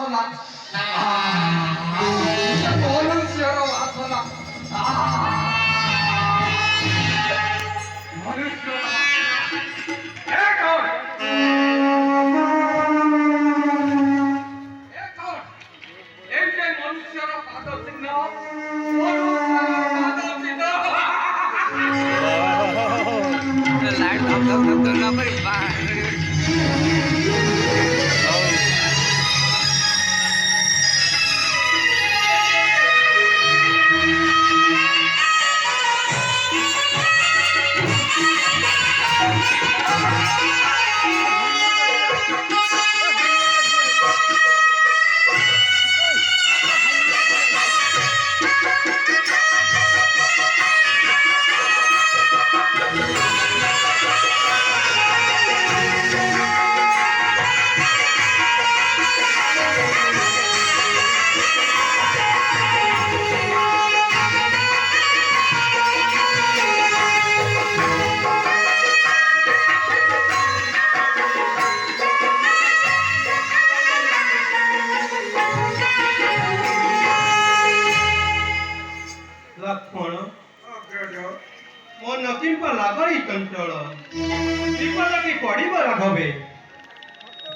वासना मनुष्यर वासना मनुष्य मनुष्यर पाद चिन्ह लाइट धम धम धम धम ना पड़ी लक्ष्मण मन किंपा लागई चंचल विपद की पड़िब राघवे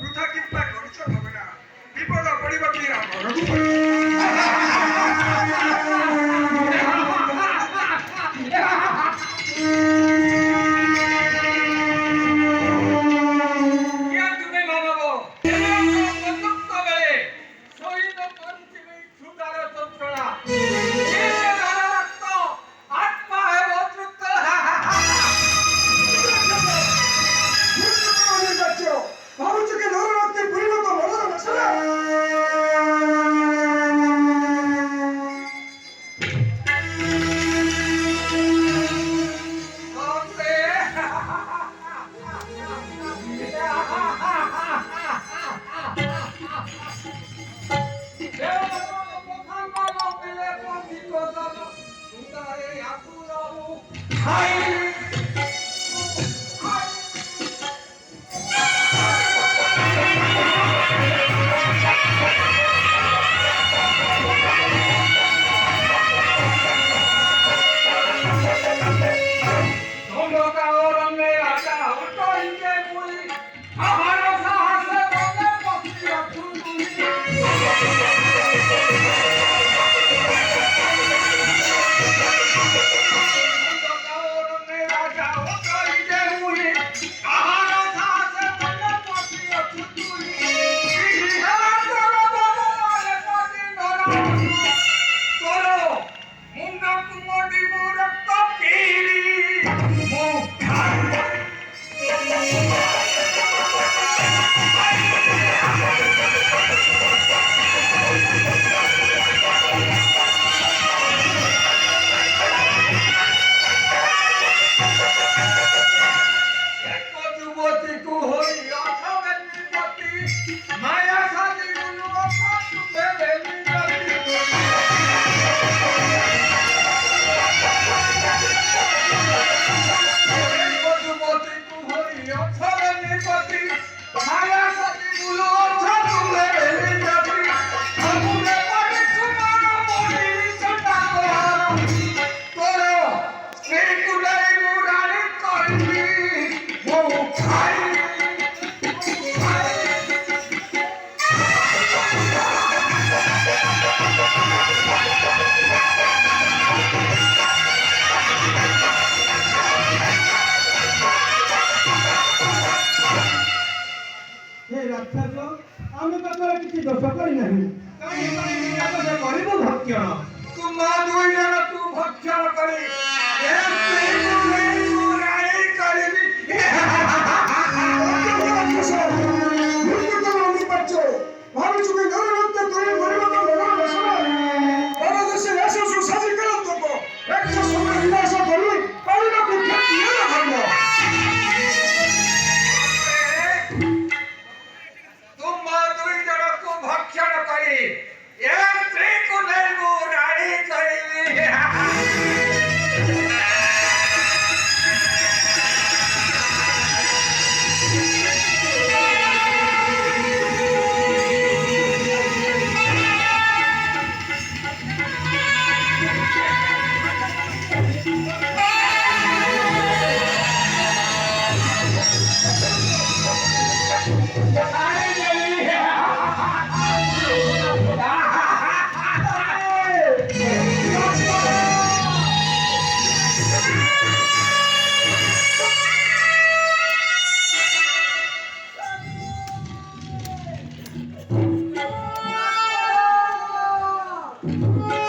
वृथा किंपा करुछ भगना विपद पड़िब कि राम आमे ताकर किछि दोष करि नाही काई काई निराश करिबो भक्षण तुम दुई जन तू भक्षण करी ए तू नहीं मुराई करबी मुझे तो नहीं बच्चो भाभी चुके घर रखते तुम गरीब को बड़ा बसना बड़ा देश ऐसे सुसाजी कर तुमको एक तो समय विनाश करू पानी का कुछ किया ना करना तुम दुई जन को भक्षण करी ए स्त्री को नहीं मुराई करबी हाँ